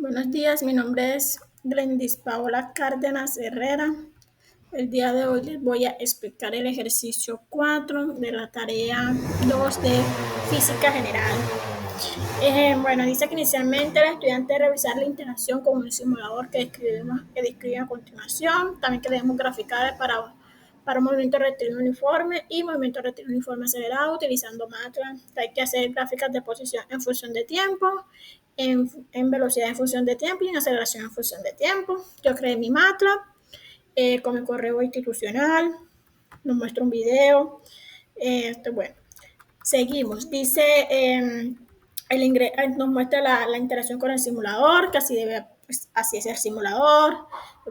Buenos días, mi nombre es Glendis Paola Cárdenas Herrera. El día de hoy les voy a explicar el ejercicio 4 de la tarea 2 de Física General. Bueno, dice que inicialmente el estudiante debe revisar la interacción con un simulador que describe a continuación. También que debemos graficar para un movimiento rectilíneo uniforme y movimiento rectilíneo uniforme acelerado utilizando MATLAB. Hay que hacer gráficas de posición en función de tiempo, en velocidad en función de tiempo y en aceleración en función de tiempo. Yo creé mi MATLAB con mi correo institucional, nos muestra un video. Bueno, seguimos. Dice, nos muestra la interacción con el simulador, que así es el simulador,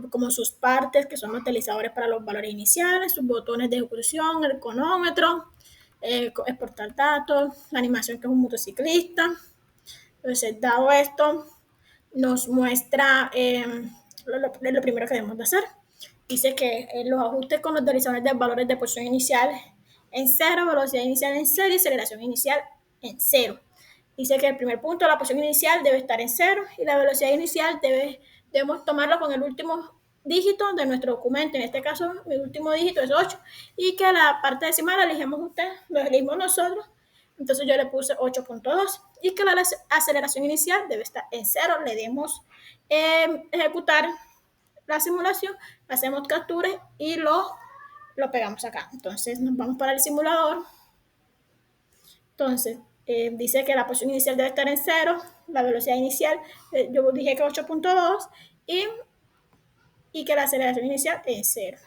como sus partes, que son los utilizadores para los valores iniciales, sus botones de ejecución, el cronómetro, exportar datos, la animación que es un motociclista. Entonces, dado esto, nos muestra lo primero que debemos de hacer. Dice que los ajustes con los deslizadores de valores de posición inicial en cero, velocidad inicial en cero y aceleración inicial en cero. Dice que el primer punto, la posición inicial debe estar en cero y la velocidad inicial debemos tomarlo con el último dígito de nuestro documento. En este caso, mi último dígito es 8 y que la parte decimal la elegimos ustedes, lo elegimos nosotros. Entonces yo le puse 8.2 y que la aceleración inicial debe estar en cero. Le demos ejecutar la simulación, hacemos captura y lo pegamos acá. Entonces nos vamos para el simulador. Entonces dice que la posición inicial debe estar en cero, la velocidad inicial, yo dije que 8.2 y que la aceleración inicial es cero.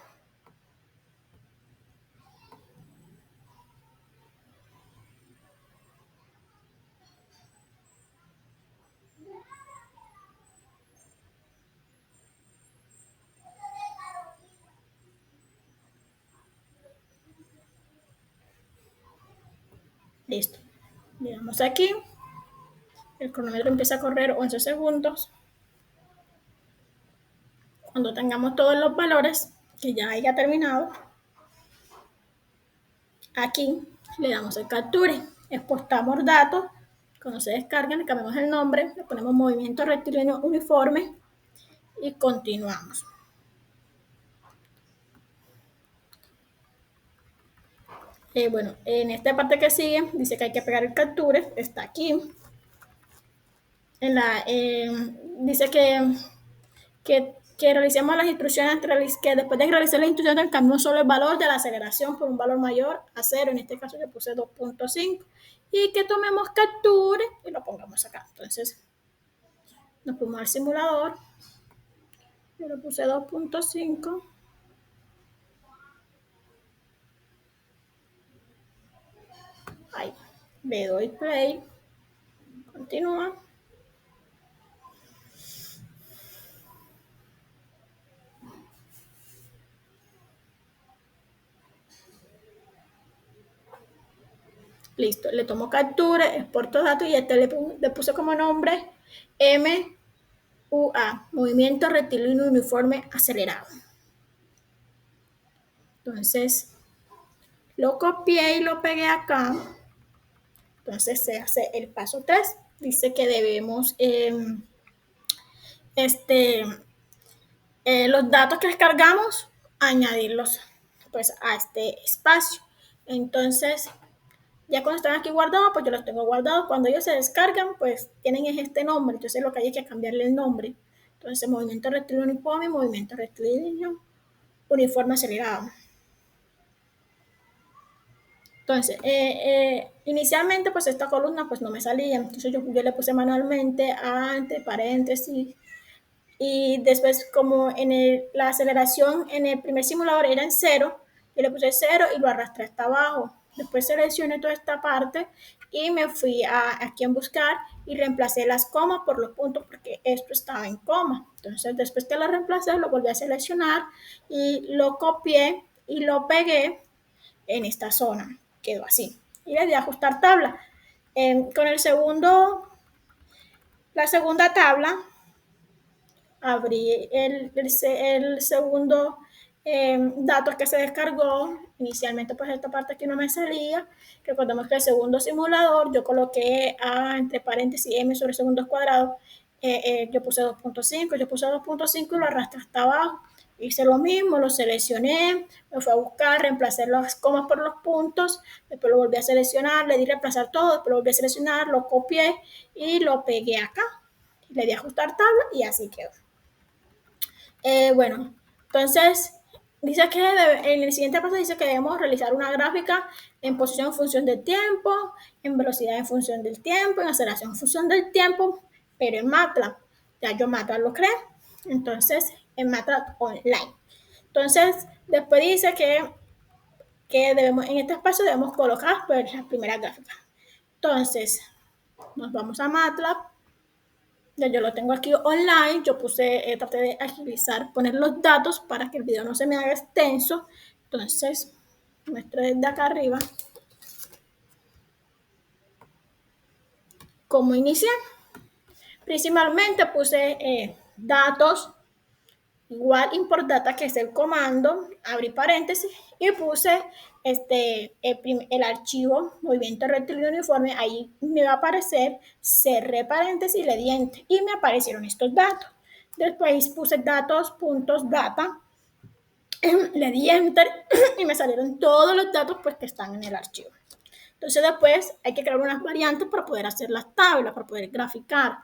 Listo. Le damos aquí. El cronómetro empieza a correr 11 segundos. Cuando tengamos todos los valores, que ya haya terminado, aquí le damos el capture, exportamos datos, cuando se descarguen le cambiamos el nombre, le ponemos movimiento rectilíneo uniforme y continuamos. Bueno, en esta parte que sigue dice que hay que pegar el capture, está aquí. Dice que realicemos las instrucciones, que después de realizar las instrucciones cambiamos solo el valor de la aceleración por un valor mayor a 0, en este caso yo puse 2.5, y que tomemos capture y lo pongamos acá. Entonces nos fuimos al simulador, yo le puse 2.5, ahí, le doy play, continúa. Listo, le tomo captura, exporto datos y este le puse como nombre MUA, Movimiento Rectilíneo Uniforme Acelerado. Entonces, lo copié y lo pegué acá. Entonces se hace el paso 3. Dice que debemos los datos que descargamos, añadirlos pues a este espacio. Entonces, ya cuando están aquí guardados, pues yo los tengo guardados. Cuando ellos se descargan, pues tienen este nombre. Entonces lo que hay es que cambiarle el nombre. Entonces, movimiento rectilíneo uniforme, movimiento rectilíneo uniforme acelerado. Entonces, inicialmente, pues esta columna pues no me salía. Entonces yo le puse manualmente entre paréntesis. Y después, como la aceleración en el primer simulador era en cero, yo le puse cero y lo arrastré hasta abajo. Después seleccioné toda esta parte y me fui aquí en buscar y reemplacé las comas por los puntos porque esto estaba en coma. Entonces, después que lo reemplacé, lo volví a seleccionar y lo copié y lo pegué en esta zona. Quedó así. Y le di a ajustar tabla. Con la segunda tabla, abrí el segundo datos que se descargó. Inicialmente pues esta parte aquí no me salía. Recordemos que el segundo simulador yo coloqué entre paréntesis m sobre segundos cuadrados yo puse 2.5, yo puse 2.5 y lo arrastré hasta abajo. Hice lo mismo, lo seleccioné, me fui a buscar, reemplacé las comas por los puntos, después lo volví a seleccionar, le di reemplazar todo, después lo volví a seleccionar, lo copié y lo pegué acá. Le di ajustar tabla y así quedó. Bueno, entonces dice que en el siguiente paso dice que debemos realizar una gráfica en posición en función del tiempo, en velocidad en función del tiempo, en aceleración en función del tiempo, pero en MATLAB. Ya yo MATLAB lo creé, entonces en MATLAB online. Entonces, después dice que debemos, en este espacio debemos colocar pues, las primeras gráficas. Entonces, nos vamos a MATLAB. Ya yo lo tengo aquí online, yo traté de agilizar, poner los datos para que el video no se me haga extenso. Entonces, muestro desde acá arriba cómo iniciar. Principalmente puse datos, igual import data, que es el comando, abrí paréntesis, y puse el archivo movimiento rectilíneo uniforme, ahí me va a aparecer, cerré paréntesis y le di enter, y me aparecieron estos datos. Después puse datos, puntos, data, le di enter y me salieron todos los datos pues, que están en el archivo. Entonces después hay que crear unas variantes para poder hacer las tablas, para poder graficar.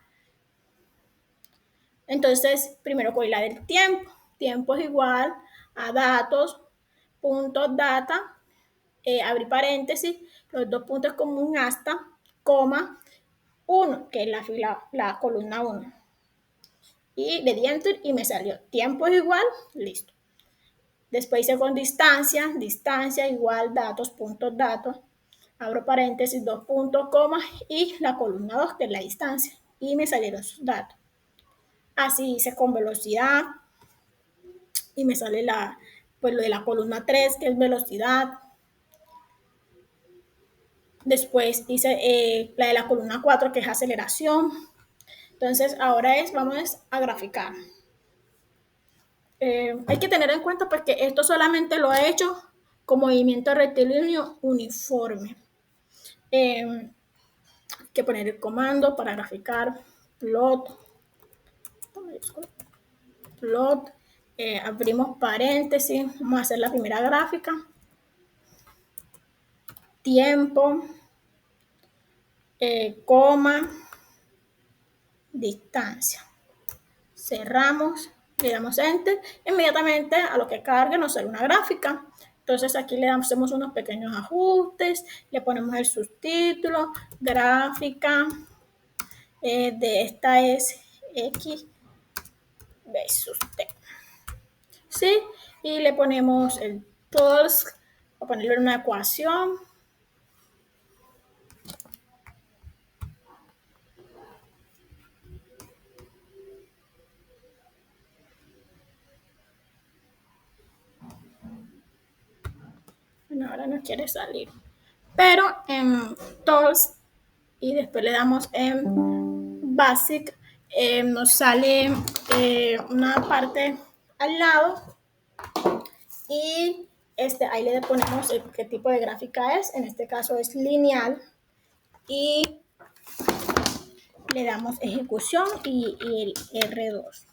Entonces, primero cogí la del tiempo. Tiempo es igual a datos, puntos, data, abrí paréntesis, los dos puntos como un hasta, coma, 1, que es la columna 1. Y le di enter y me salió tiempo es igual, listo. Después hice con distancia, distancia igual datos, puntos, datos, abro paréntesis, dos puntos, coma, y la columna 2, que es la distancia. Y me salieron sus datos. Así hice con velocidad, y me sale pues lo de la columna 3, que es velocidad. Después hice la de la columna 4, que es aceleración. Entonces, ahora vamos a graficar. Hay que tener en cuenta pues, que esto solamente lo he hecho con movimiento rectilíneo uniforme. Hay que poner el comando para graficar, plot, abrimos paréntesis, vamos a hacer la primera gráfica, tiempo, coma, distancia. Cerramos, le damos enter, inmediatamente a lo que cargue nos sale una gráfica. Entonces aquí le hacemos unos pequeños ajustes, le ponemos el subtítulo, gráfica, de esta es X versus T. ¿Sí? Y le ponemos el tools, a ponerle una ecuación. Bueno, ahora no quiere salir. Pero en tools y después le damos en basic, nos sale una parte al lado y ahí le ponemos qué tipo de gráfica es. En este caso es lineal y le damos ejecución y el R2.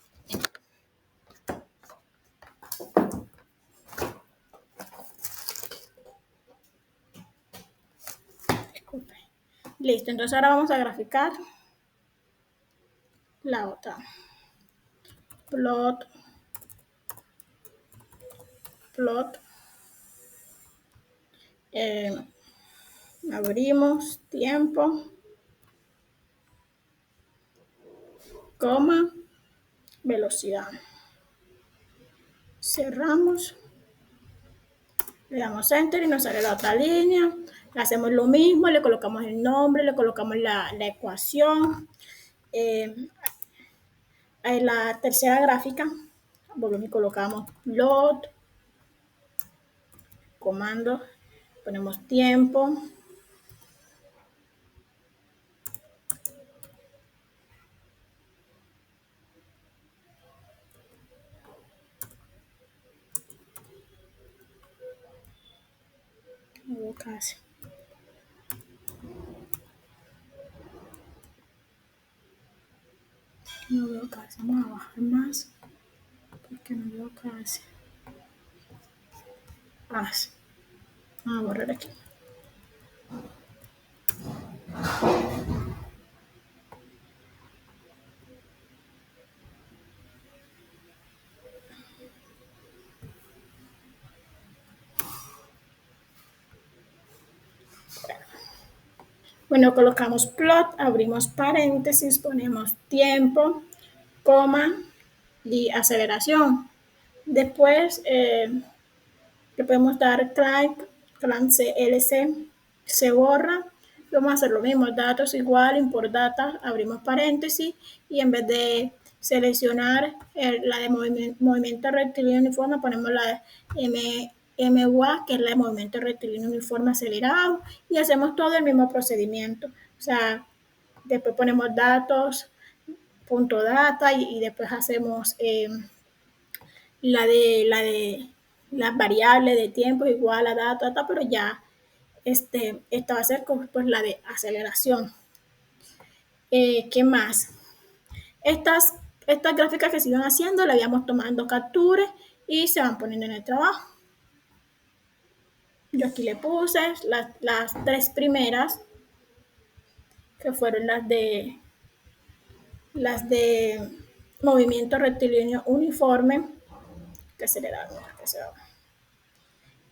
Disculpe. Listo, entonces ahora vamos a graficar la otra. Plot, abrimos tiempo, coma, velocidad. Cerramos, le damos enter y nos sale la otra línea. Le hacemos lo mismo, le colocamos el nombre, le colocamos la ecuación. En la tercera gráfica, volvemos y colocamos load, comando, ponemos tiempo, casi. No veo casi. Vamos a bajar más porque no veo casi. Sí. Vamos a borrar aquí. Bueno, colocamos plot, abrimos paréntesis, ponemos tiempo, coma y aceleración. Después le podemos dar clan CLC, se borra. Vamos a hacer lo mismo, datos igual, import data, abrimos paréntesis y en vez de seleccionar la de movimiento rectilíneo uniforme, ponemos la de MUA, que es la de movimiento rectilíneo uniforme acelerado, y hacemos todo el mismo procedimiento. O sea, después ponemos datos, punto data, y después hacemos la de las variables de tiempo igual a data, pero ya esta va a ser pues la de aceleración. ¿Qué más? Estas gráficas que siguen haciendo, le habíamos tomando capturas y se van poniendo en el trabajo. Yo aquí le puse las tres primeras, que fueron las de movimiento rectilíneo uniforme, que se le da, que se va.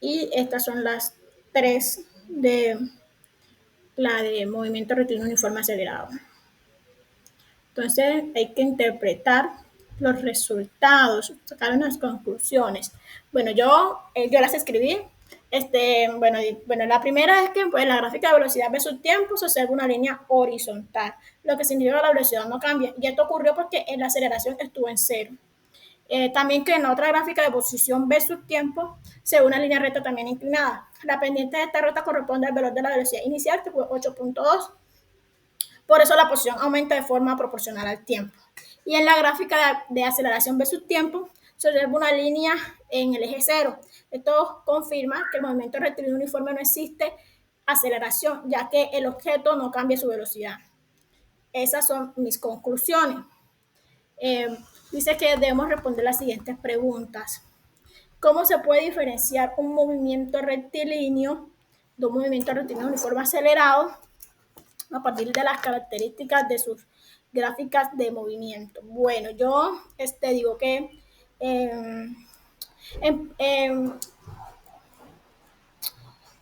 Y estas son las tres de la de movimiento rectilíneo uniforme acelerado. Entonces hay que interpretar los resultados, sacar unas conclusiones. Bueno, yo las escribí. Bueno, la primera es que pues, la gráfica de velocidad versus tiempo se observa una línea horizontal, lo que significa que la velocidad no cambia. Y esto ocurrió porque en la aceleración estuvo en cero. También que en la otra gráfica de posición versus tiempo se ve una línea recta también inclinada. La pendiente de esta ruta corresponde al valor de la velocidad inicial, que fue 8.2. Por eso la posición aumenta de forma proporcional al tiempo. Y en la gráfica de aceleración versus tiempo se observa una línea en el eje cero. Esto confirma que el movimiento rectilíneo uniforme no existe aceleración, ya que el objeto no cambia su velocidad. Esas son mis conclusiones. Dice que debemos responder las siguientes preguntas. ¿Cómo se puede diferenciar un movimiento rectilíneo de un movimiento rectilíneo uniforme acelerado a partir de las características de sus gráficas de movimiento? Bueno, yo digo que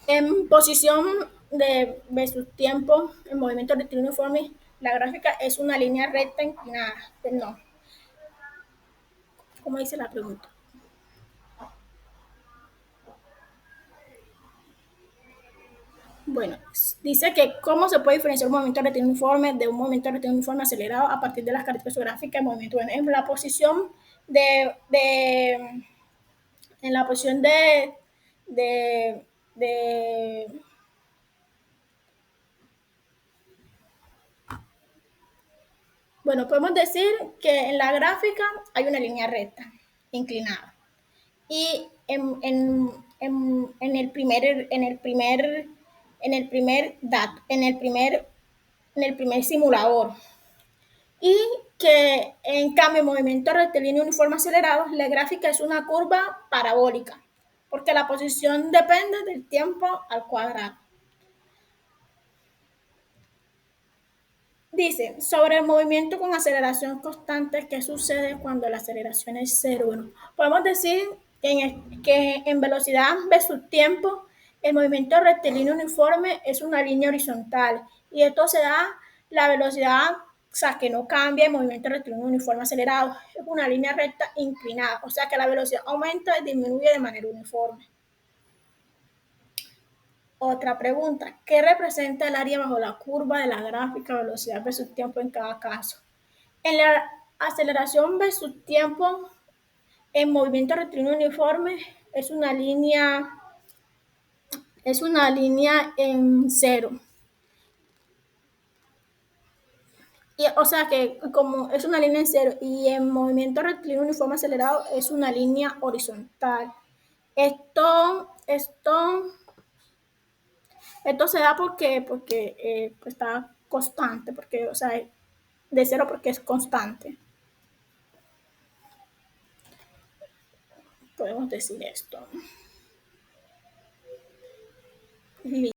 en posición de versus tiempo, en movimiento rectilíneo uniforme, la gráfica es una línea recta inclinada. No. ¿Cómo dice la pregunta? Bueno, dice que cómo se puede diferenciar un movimiento rectilíneo uniforme de un movimiento rectilíneo uniforme acelerado a partir de las características gráficas del movimiento. Bueno, en la posición en la posición de bueno, podemos decir que en la gráfica hay una línea recta, inclinada. Y en el primer simulador. Y que en cambio en movimiento rectilíneo uniforme acelerado, la gráfica es una curva parabólica, porque la posición depende del tiempo al cuadrado. Dice, sobre el movimiento con aceleración constante, ¿qué sucede cuando la aceleración es cero? Bueno, podemos decir que en velocidad versus tiempo, el movimiento rectilíneo uniforme es una línea horizontal y esto se da la velocidad, o sea, que no cambia el movimiento rectilíneo uniforme acelerado, es una línea recta inclinada, o sea que la velocidad aumenta y disminuye de manera uniforme. Otra pregunta, ¿qué representa el área bajo la curva de la gráfica velocidad versus tiempo en cada caso? En la aceleración versus tiempo, en movimiento rectilíneo uniforme, es una línea en cero. O sea que como es una línea en cero y en movimiento rectilíneo uniforme acelerado es una línea horizontal. Esto se da porque está constante, porque, o sea, de cero porque es constante. podemos decir esto.